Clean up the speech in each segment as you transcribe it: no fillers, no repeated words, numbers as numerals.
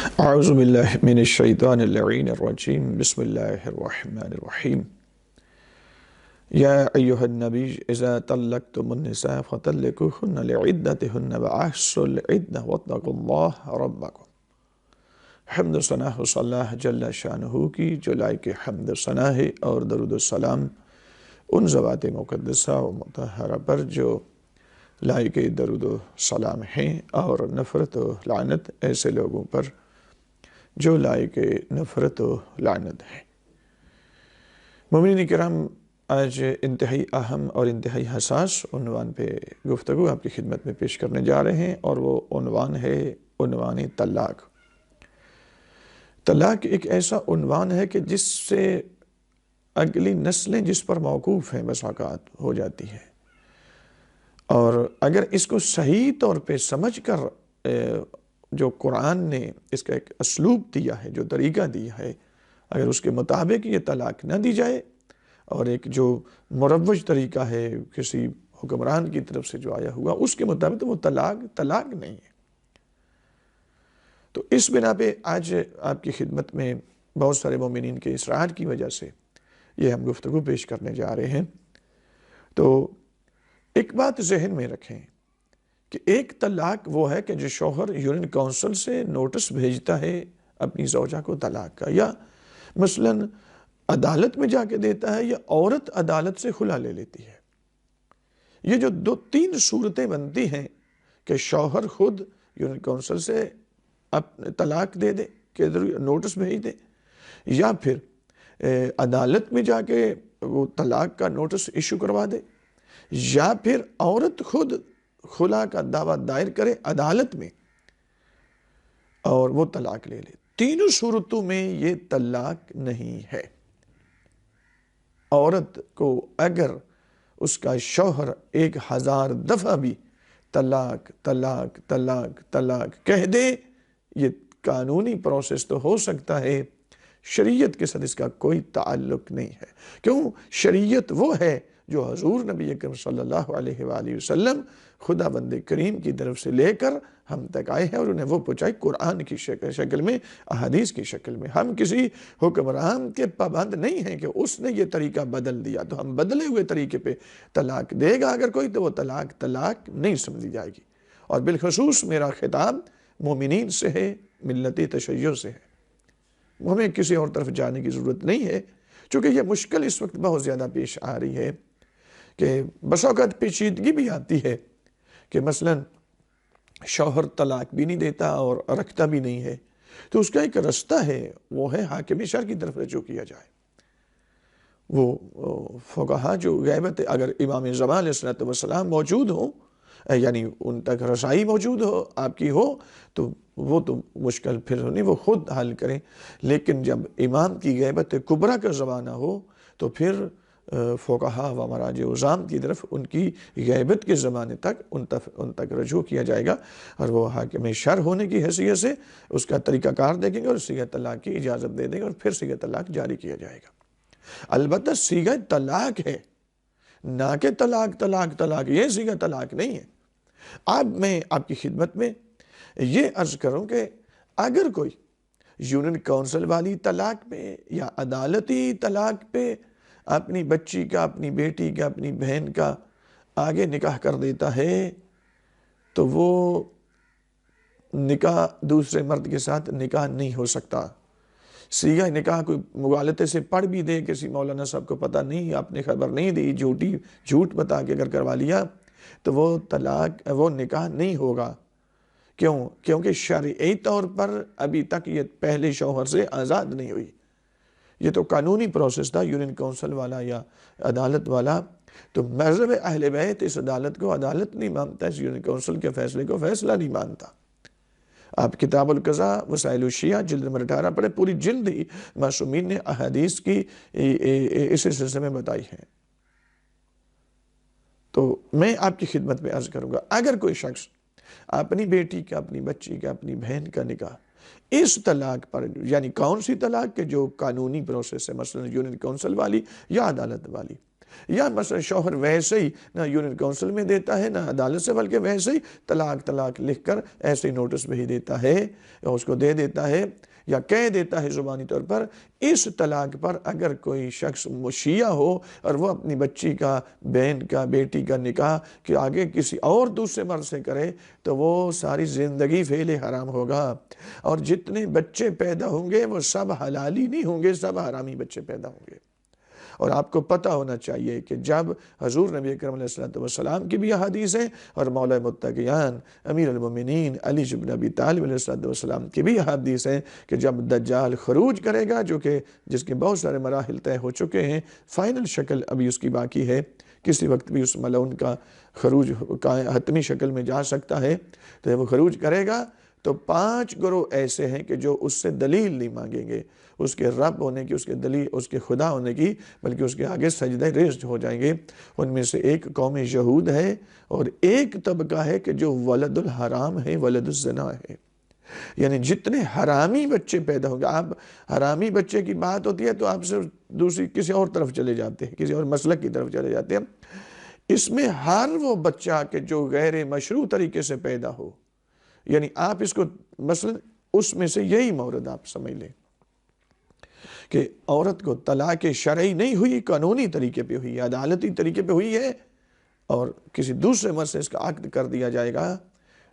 اعوذ باللہ من الشیطان اللعین الرجیم بسم اللہ الرحمن الرحیم یا ایہا النبی اذا طلقتم النساء فطلقوهن لعدتهن واحصوا العدة واتقوا اللہ ربکم۔ حمد و ثنا ہو اللہ جل شانہ کی جو لائق حمد و ثنا ہے، اور درود و سلام ان ذوات مقدسہ و مطہرہ پر جو لائق درود و سلام ہیں، اور نفرت و لعنت ایسے لوگوں پر جو لائق نفرت و لعنت ہے۔ مومنین کرام، آج انتہائی اہم اور انتہائی حساس عنوان پہ گفتگو آپ کی خدمت میں پیش کرنے جا رہے ہیں، اور وہ عنوان ہے عنوان طلاق۔ طلاق ایک ایسا عنوان ہے کہ جس سے اگلی نسلیں جس پر موقوف ہیں بس اوقات ہو جاتی ہیں، اور اگر اس کو صحیح طور پہ سمجھ کر جو قرآن نے اس کا ایک اسلوب دیا ہے، جو طریقہ دیا ہے، اگر اس کے مطابق یہ طلاق نہ دی جائے، اور ایک جو مروج طریقہ ہے کسی حکمران کی طرف سے جو آیا ہوا اس کے مطابق، وہ طلاق نہیں ہے۔ تو اس بنا پہ آج آپ کی خدمت میں بہت سارے مومنین کے اصرار کی وجہ سے یہ ہم گفتگو پیش کرنے جا رہے ہیں۔ تو ایک بات ذہن میں رکھیں کہ ایک طلاق وہ ہے کہ جو شوہر یونین کونسل سے نوٹس بھیجتا ہے اپنی زوجہ کو طلاق کا، یا مثلا عدالت میں جا کے دیتا ہے، یا عورت عدالت سے خلا لے لیتی ہے۔ یہ جو تین صورتیں بنتی ہیں کہ شوہر خود یونین کونسل سے طلاق دے دے کہ نوٹس بھیج دے، یا پھر عدالت میں جا کے وہ طلاق کا نوٹس ایشو کروا دے، یا پھر عورت خود خلا کا دعویٰ دائر کرے عدالت میں اور وہ طلاق لے لے۔ تینوں صورتوں میں یہ طلاق نہیں ہے۔ عورت کو اگر اس کا شوہر 1000 دفعہ بھی طلاق طلاق طلاق طلاق کہہ دے، یہ قانونی پروسیس تو ہو سکتا ہے، شریعت کے ساتھ اس کا کوئی تعلق نہیں ہے۔ کیوں؟ شریعت وہ ہے جو حضور نبی اکرم صلی اللہ علیہ وآلہ وسلم خدا بند کریم کی طرف سے لے کر ہم تک آئے ہیں، اور انہیں وہ پہنچائی قرآن کی شکل میں، احادیث کی شکل میں۔ ہم کسی حکمران کے پابند نہیں ہیں کہ اس نے یہ طریقہ بدل دیا تو ہم بدلے ہوئے طریقے پہ طلاق دے گا اگر کوئی، تو وہ طلاق نہیں سمجھی جائے گی۔ اور بالخصوص میرا خطاب مومنین سے ہے، ملت تشیع سے ہے۔ ہمیں کسی اور طرف جانے کی ضرورت نہیں ہے، چونکہ یہ مشکل اس وقت بہت زیادہ پیش آ رہی ہے کہ بس اوقات پیچیدگی بھی آتی ہے کہ مثلا شوہر طلاق بھی نہیں دیتا اور رکھتا بھی نہیں ہے، تو اس کا ایک رستہ ہے، وہ ہے حاکم شرع کی طرف رجوع کیا جائے۔ وہ فقہا جو غیبت، اگر امام زمان علیہ السلام موجود ہوں، یعنی ان تک رسائی موجود ہو آپ کی ہو، تو وہ تو مشکل پھر نہیں، وہ خود حل کریں۔ لیکن جب امام کی غیبت کبریٰ کا زمانہ ہو تو پھر فقہا و مراجع عظام کی طرف ان کی غیبت کے زمانے تک ان تک رجوع کیا جائے گا، اور وہ حاکم شرع ہونے کی حیثیت سے اس کا طریقہ کار دیکھیں گے اور صیغہ طلاق کی اجازت دے دیں گے، اور پھر صیغہ طلاق جاری کیا جائے گا۔ البتہ صیغہ طلاق ہے، نہ کہ طلاق طلاق طلاق، یہ صیغہ طلاق نہیں ہے۔ اب میں آپ کی خدمت میں یہ عرض کروں کہ اگر کوئی یونین کونسل والی طلاق پہ یا عدالتی طلاق پہ اپنی بچی کا، اپنی بیٹی کا، اپنی بہن کا آگے نکاح کر دیتا ہے، تو وہ نکاح دوسرے مرد کے ساتھ نکاح نہیں ہو سکتا۔ صیغہ نکاح کوئی مغالطے سے پڑھ بھی دے، کسی مولانا صاحب کو پتہ نہیں، آپ نے خبر نہیں دی، جھوٹ بتا کے اگر کروا لیا، تو وہ طلاق، وہ نکاح نہیں ہوگا۔ کیوں؟ کیونکہ شرعی طور پر ابھی تک یہ پہلے شوہر سے آزاد نہیں ہوئی۔ یہ تو قانونی پروسیس تھا، یونین کونسل والا یا عدالت والا۔ تو مذہب اہل بیت اس عدالت کو عدالت نہیں مانتا، اس یونین کونسل کے فیصلے کو فیصلہ نہیں مانتا۔ آپ کتاب القضاء وسائل الشیعہ جلد نمبر 18 پڑھیں، پوری جلد ہی معصومین نے احادیث کی اس سلسلے میں بتائی ہے۔ تو میں آپ کی خدمت میں عرض کروں گا، اگر کوئی شخص اپنی بیٹی کا، اپنی بچی کا، اپنی بہن کا نکاح اس طلاق پر، یعنی کون سی طلاق کے جو قانونی پروسیس ہے، مثلا یونین کونسل والی یا عدالت والی، یا مثلا شوہر ویسے ہی نہ یونین کونسل میں دیتا ہے نہ عدالت سے، بلکہ ویسے ہی طلاق لکھ کر ایسے ہی نوٹس بھیج دیتا ہے یا اس کو دے دیتا ہے یا کہہ دیتا ہے زبانی طور پر. اس طلاق پر اگر کوئی شخص شیعہ ہو اور وہ اپنی بچی کا، بہن کا، بیٹی کا نکاح کہ آگے کسی اور دوسرے مرد سے کرے تو وہ ساری زندگی فعل حرام ہوگا. اور جتنے بچے پیدا ہوں گے وہ سب حلالی نہیں ہوں گے، سب حرامی بچے پیدا ہوں گے. اور آپ کو پتہ ہونا چاہیے کہ جب حضور نبی اکرم علیہ السلام کی بھی احادیث ہیں اور مولا متقیان امیر المومنین علی بن ابی طالب علیہ السلام کی بھی احادیث ہیں کہ جب دجال خروج کرے گا، جو کہ جس کے بہت سارے مراحل طے ہو چکے ہیں، فائنل شکل ابھی اس کی باقی ہے، کسی وقت بھی اس ملعون کا خروج حتمی شکل میں جا سکتا ہے. تو جب وہ خروج کرے گا تو 5 گروہ ایسے ہیں کہ جو اس سے دلیل نہیں مانگیں گے اس کے رب ہونے کی، اس کے دلیل، اس کے خدا ہونے کی، بلکہ اس کے آگے سجدہ ریز ہو جائیں گے. ان میں سے ایک قوم یہود ہے اور ایک طبقہ ہے کہ جو ولد الحرام ہے، ولد الزنا ہے. یعنی جتنے حرامی بچے پیدا ہوں گے، آپ حرامی بچے کی بات ہوتی ہے تو آپ سے دوسری کسی اور طرف چلے جاتے ہیں، کسی اور مسلک کی طرف چلے جاتے ہیں. اس میں ہر وہ بچہ کہ جو غیر مشروع طریقے سے پیدا ہو، یعنی آپ اس کو مثلا اس میں سے یہی مورد آپ سمجھ لیں کہ عورت کو طلاق شرعی نہیں ہوئی، قانونی طریقے پہ ہوئی ہے، عدالتی طریقے پہ ہوئی ہے اور کسی دوسرے مرد سے اس کا عقد کر دیا جائے گا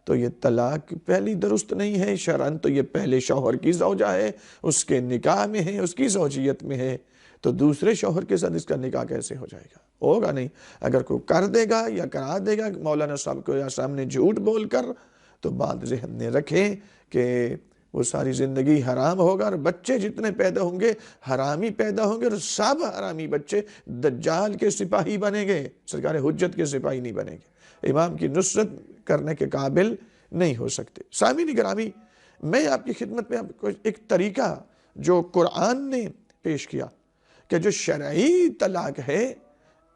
تو یہ طلاق پہلی درست نہیں ہے شرعاً. تو یہ پہلے شوہر کی زوجہ ہے، اس کے نکاح میں ہے، اس کی زوجیت میں ہے، تو دوسرے شوہر کے ساتھ اس کا نکاح کیسے ہو جائے گا؟ ہوگا نہیں. اگر کوئی کر دے گا یا کرا دے گا مولانا صاحب کو یا سامنے جھوٹ بول کر، تو بات ذہن میں رکھیں کہ وہ ساری زندگی حرام ہوگا اور بچے جتنے پیدا ہوں گے حرامی پیدا ہوں گے، اور سب حرامی بچے دجال کے سپاہی بنیں گے، سرکار حجت کے سپاہی نہیں بنیں گے، امام کی نصرت کرنے کے قابل نہیں ہو سکتے. سامعین گرامی، میں آپ کی خدمت میں آپ کو ایک طریقہ جو قرآن نے پیش کیا کہ جو شرعی طلاق ہے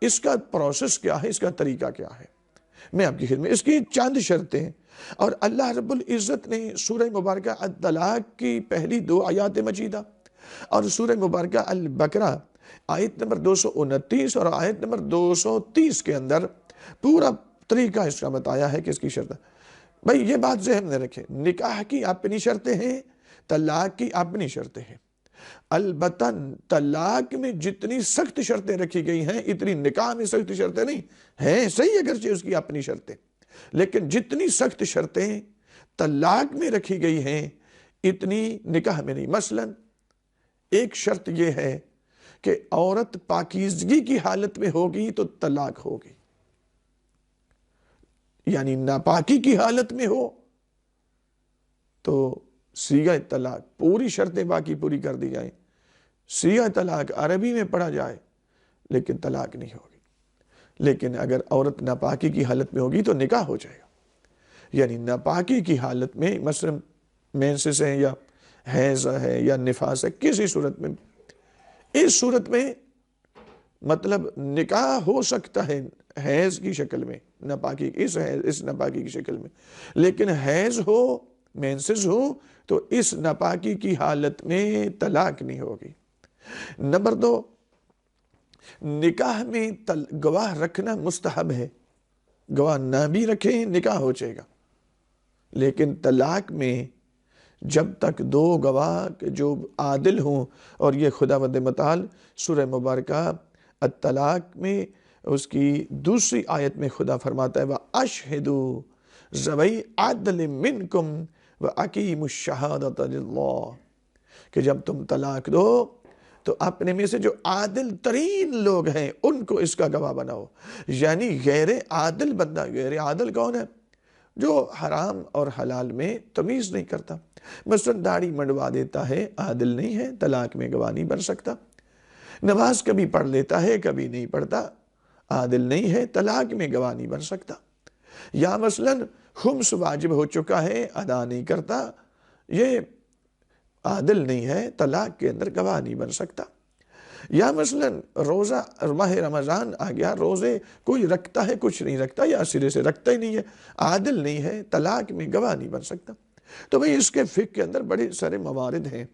اس کا پروسیس کیا ہے، اس کا طریقہ کیا ہے، میں آپ کی خدمت. اس کی چند شرطیں ہیں اور اللہ رب العزت نے سورہ مبارکہ الطلاق کی پہلی 2 آیات مجیدہ اور سورہ مبارکہ البقرہ آیت نمبر 229 اور آیت نمبر 230 کے اندر پورا طریقہ اس کا بتایا ہے کہ اس کی شرط. بھائی یہ بات ذہن میں رکھیں، نکاح کی اپنی شرطیں ہیں، طلاق کی اپنی شرطیں ہیں. البتہ طلاق میں جتنی سخت شرطیں رکھی گئی ہیں اتنی نکاح میں سخت شرطیں نہیں ہیں. صحیح اگرچہ اس کی اپنی شرطیں، لیکن جتنی سخت شرطیں طلاق میں رکھی گئی ہیں اتنی نکاح میں نہیں. مثلا ایک شرط یہ ہے کہ عورت پاکیزگی کی حالت میں ہوگی تو طلاق ہوگی، یعنی ناپاکی کی حالت میں ہو تو صیغہ طلاق پوری شرطیں باقی پوری کر دی جائیں، صیغہ طلاق عربی میں پڑھا جائے لیکن طلاق نہیں ہوگی. لیکن اگر عورت ناپاکی کی حالت میں ہوگی تو نکاح ہو جائے گا. یعنی ناپاکی کی حالت میں مثلا مینسس ہے یا حیض ہے یا نفاس ہے، کسی صورت میں، اس صورت میں مطلب نکاح ہو سکتا ہے حیض کی شکل میں، ناپاکی اس ناپاکی کی شکل میں، لیکن حیض ہو، مینسس ہو تو اس ناپاکی کی حالت میں طلاق نہیں ہوگی. نمبر 2، نکاح میں گواہ رکھنا مستحب ہے، گواہ نہ بھی رکھیں نکاح ہو جائے گا. لیکن طلاق میں جب تک 2 گواہ جو عادل ہوں، اور یہ خداوند متعال سورہ مبارکہ الطلاق میں اس کی دوسری آیت میں خدا فرماتا ہے وَأَشْهِدُوا ذَوَيْ عَدْلٍ مِّنْكُمْ وَأَقِيمُوا الشَّهَادَةَ لِلَّهِ کہ جب تم طلاق دو تو اپنے میں سے جو عادل ترین لوگ ہیں ان کو اس کا گواہ بناؤ. یعنی غیر عادل بندہ، غیر عادل کون ہے؟ جو حرام اور حلال میں تمیز نہیں کرتا. مثلا داڑھی منڈوا دیتا ہے، عادل نہیں ہے، طلاق میں گواہ نہیں بن سکتا. نماز کبھی پڑھ لیتا ہے کبھی نہیں پڑھتا، عادل نہیں ہے، طلاق میں گواہ نہیں بن سکتا. یا مثلا خمس واجب ہو چکا ہے، ادا نہیں کرتا، یہ عادل نہیں ہے، طلاق کے اندر گواہ نہیں بن سکتا. یا مثلا روزہ ماہ رمضان آ گیا، روزے کوئی رکھتا ہے کچھ نہیں رکھتا یا سرے سے رکھتا ہی نہیں ہے، عادل نہیں ہے، طلاق میں گواہ نہیں بن سکتا. تو بھئی اس کے فقہ کے اندر بڑے سارے موارد ہیں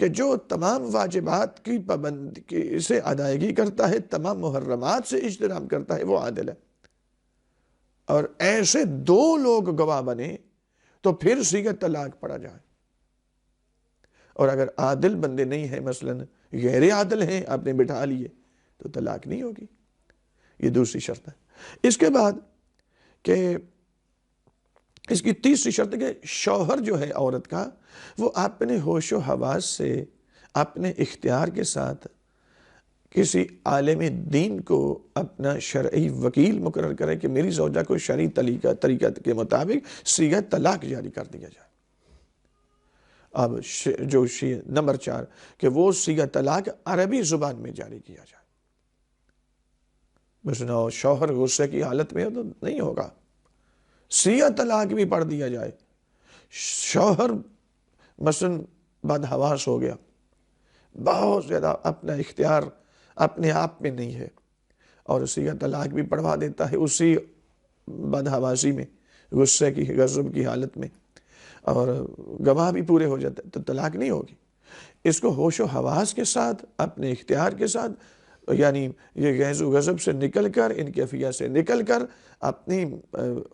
کہ جو تمام واجبات کی پابندی سے ادائیگی کرتا ہے، تمام محرمات سے اجتناب کرتا ہے، وہ عادل ہے۔ اور ایسے دو لوگ گواہ بنے تو پھر صیغہ طلاق پڑا جائے۔ اور اگر عادل بندے نہیں ہیں، مثلا غیر عادل ہیں، آپ نے بٹھا لیے، تو طلاق نہیں ہوگی۔ یہ دوسری شرط ہے۔ اس کے بعد کہ اس کی تیسری شرط ہے کہ شوہر جو ہے عورت کا، وہ اپنے ہوش و حواس سے اپنے اختیار کے ساتھ کسی عالم دین کو اپنا شرعی وکیل مقرر کرے کہ میری زوجہ کو شرعی طریقہ کے مطابق صیغہ طلاق جاری کر دیا جائے۔ اب جو نمبر 4 کہ وہ صیغہ طلاق عربی زبان میں جاری کیا جائے۔ بس نہ شوہر غصے کی حالت میں تو نہیں ہوگا، صیغہ طلاق بھی پڑھ دیا جائے۔ شوہر مثلا بدحواس ہو گیا، بہت زیادہ اپنا اختیار اپنے آپ میں نہیں ہے، اور صیغہ طلاق بھی پڑھوا دیتا ہے اسی بدحواسی میں، غصے کی غضب کی حالت میں، اور گواہ بھی پورے ہو جاتے، تو طلاق نہیں ہوگی۔ اس کو ہوش و حواس کے ساتھ اپنے اختیار کے ساتھ، یعنی یہ غیظ و غضب سے نکل کر، ان کیفیت سے نکل کر، اپنی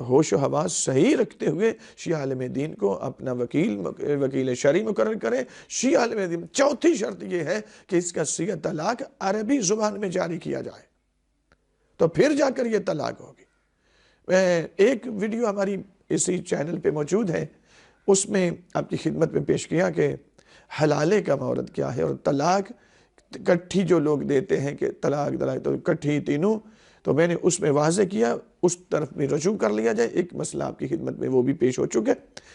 ہوش و حواس صحیح رکھتے ہوئے شیعہ عالم دین کو اپنا وکیل شرعی مقرر کرے۔ شیعہ عالم دین چوتھی شرط یہ ہے کہ اس کا صیغہ طلاق عربی زبان میں جاری کیا جائے، تو پھر جا کر یہ طلاق ہوگی۔ ایک ویڈیو ہماری اسی چینل پہ موجود ہے، اس میں آپ کی خدمت میں پیش کیا کہ حلالے کا مورد کیا ہے، اور طلاق کٹھی جو لوگ دیتے ہیں کہ طلاق تو کٹھی تینوں، تو میں نے اس میں واضح کیا، اس طرف میں رجوع کر لیا جائے۔ ایک مسئلہ آپ کی خدمت میں وہ بھی پیش ہو چکے،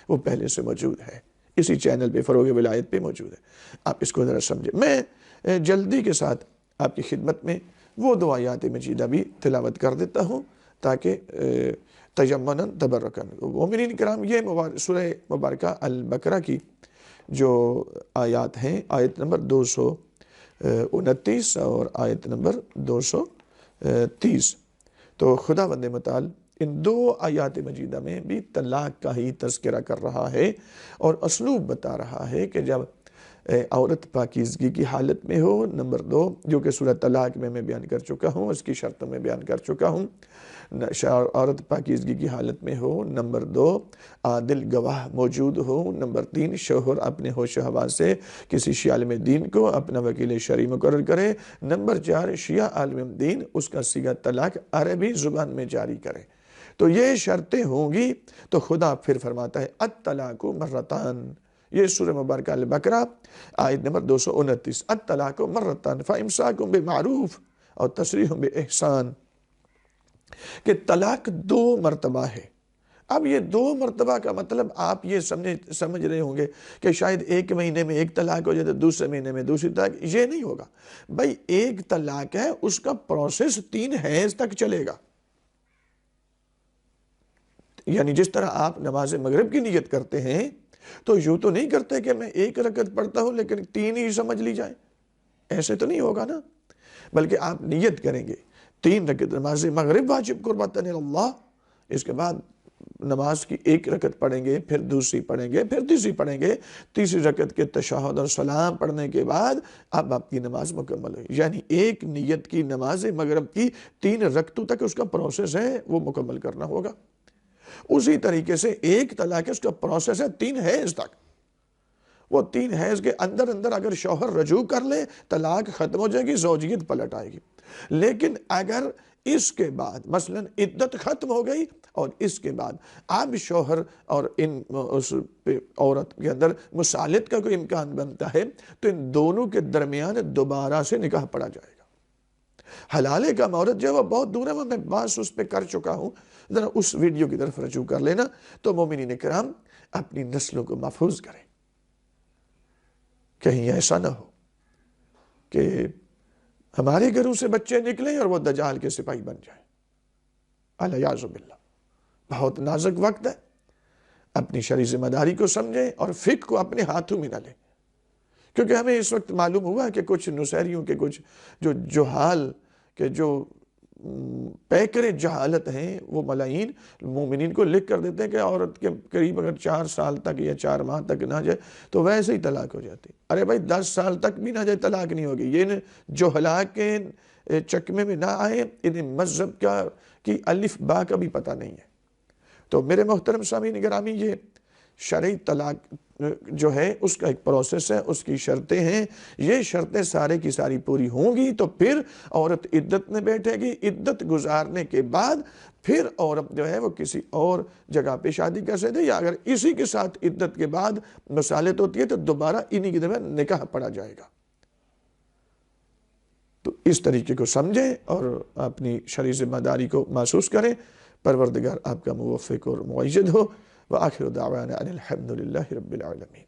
وہ پہلے سے موجود ہے، اسی چینل پہ فروغ ولایت پہ موجود ہے، آپ اس کو ذرا سمجھیں۔ میں جلدی کے ساتھ آپ کی خدمت میں وہ دو آیات مجیدہ بھی تلاوت کر دیتا ہوں تاکہ تیمنا تبرکن۔ مومنین کرام، یہ سورہ مبارکہ البقرہ کی جو آیات ہیں، آیت نمبر 229 اور آیت نمبر 230، تو خداوند متعال ان دو آیات مجیدہ میں بھی طلاق کا ہی تذکرہ کر رہا ہے، اور اسلوب بتا رہا ہے کہ جب عورت پاکیزگی کی حالت میں ہو، نمبر 2 جو کہ سورہ طلاق میں بیان کر چکا ہوں، اس کی شرطوں میں بیان کر چکا ہوں، عورت پاکیزگی کی حالت میں ہو، نمبر 2 عادل گواہ موجود ہو، نمبر 3 شوہر اپنے ہوش و حواس سے کسی شیعہ عالم دین کو اپنا وکیل شرعی مقرر کرے، نمبر 4 شیعہ عالم دین اس کا صیغہ طلاق عربی زبان میں جاری کرے۔ تو یہ شرطیں ہوں گی تو خدا پھر فرماتا ہے الطلاق مرتان، یہ سورہ مبارکہ البقرہ آیت نمبر 229، الطلاق مرتان فامساک بمعروف اور تسریح باحسان، کہ طلاق 2 مرتبہ ہے۔ اب یہ 2 مرتبہ کا مطلب آپ یہ سمجھ رہے ہوں گے کہ شاید ایک مہینے میں ایک طلاق ہو جائے تو دوسرے مہینے میں دوسری طلاق، یہ نہیں ہوگا بھائی۔ ایک طلاق ہے، اس کا پروسیس 3 حیض تک چلے گا۔ یعنی جس طرح آپ نماز مغرب کی نیت کرتے ہیں تو یوں تو نہیں کرتے کہ میں 1 رکعت پڑھتا ہوں لیکن 3 ہی سمجھ لی جائے، ایسے تو نہیں ہوگا نا، بلکہ آپ نیت کریں گے 3 رکعت نماز مغرب واجب قربتاً اللہ، اس کے بعد نماز کی 1 رکعت پڑھیں گے، پھر دوسری پڑھیں گے، پھر تیسری پڑھیں گے، تیسری رکعت کے تشہد اور سلام پڑھنے کے بعد اب آپ کی نماز مکمل ہوئی۔ یعنی ایک نیت کی نماز مغرب کی 3 رکعتوں تک اس کا پروسیس ہے، وہ مکمل کرنا ہوگا۔ اسی طریقے سے ایک طلاق اس کا پروسیس ہے 3 حیض تک، وہ 3 حیض کے اندر اگر شوہر رجوع کر لے، طلاق ختم ہو جائے گی، زوجیت پلٹ آئے گی۔ لیکن اگر اس کے بعد مثلا عدت ختم ہو گئی اور اس کے بعد اب شوہر اور اس عورت کے اندر مسالت کا کوئی امکان بنتا ہے تو ان دونوں کے درمیان دوبارہ سے نکاح پڑا جائے گا۔ حلالے کا مورد جو ہے وہ بہت دور ہے، میں بات اس پہ کر چکا ہوں، ذرا اس ویڈیو کی طرف رجوع کر لینا تو مومنین کرام اپنی نسلوں کو محفوظ کریں۔ کہیں ایسا نہ ہو کہ ہمارے گھروں سے بچے نکلیں اور وہ دجال کے سپاہی بن جائیں، الیاذ باللہ۔ بہت نازک وقت ہے، اپنی شرعی ذمہ داری کو سمجھیں اور فقہ کو اپنے ہاتھوں میں نہ لیں، کیونکہ ہمیں اس وقت معلوم ہوا کہ کچھ نصیریوں کے کچھ جو جہال کے جو پیکر جہالت ہیں وہ ملائی مومنین کو لکھ کر دیتے ہیں کہ عورت کے قریب اگر 4 سال تک یا 4 ماہ تک نہ جائے تو ویسے ہی طلاق ہو جاتی. ارے بھائی 10 سال تک بھی نہ جائے طلاق نہیں ہوگی. یہ جو ہلاک کے چکمے میں نہ آئے، انہیں مذہب کی الف با کا بھی پتہ نہیں ہے. تو میرے محترم سامعین گرامی، یہ شرعی طلاق جو ہے اس کا ایک پروسیس ہے، اس کی شرطیں ہیں. یہ شرطیں سارے کی ساری پوری ہوں گی تو پھر عورت عدت میں بیٹھے گی. عدت گزارنے کے بعد پھر عورت جو ہے وہ کسی اور جگہ پہ شادی کر سکتے ہیں، یا اگر اسی کے ساتھ عدت کے بعد مصالحت ہوتی ہے تو دوبارہ انہی کی درمیان نکاح پڑا جائے گا. تو اس طریقے کو سمجھیں اور اپنی شرعی ذمہ داری کو محسوس کریں. پروردگار آپ کا موفق اور معید ہو. وآخر دعوانا ان الحمد للہ رب العالمین.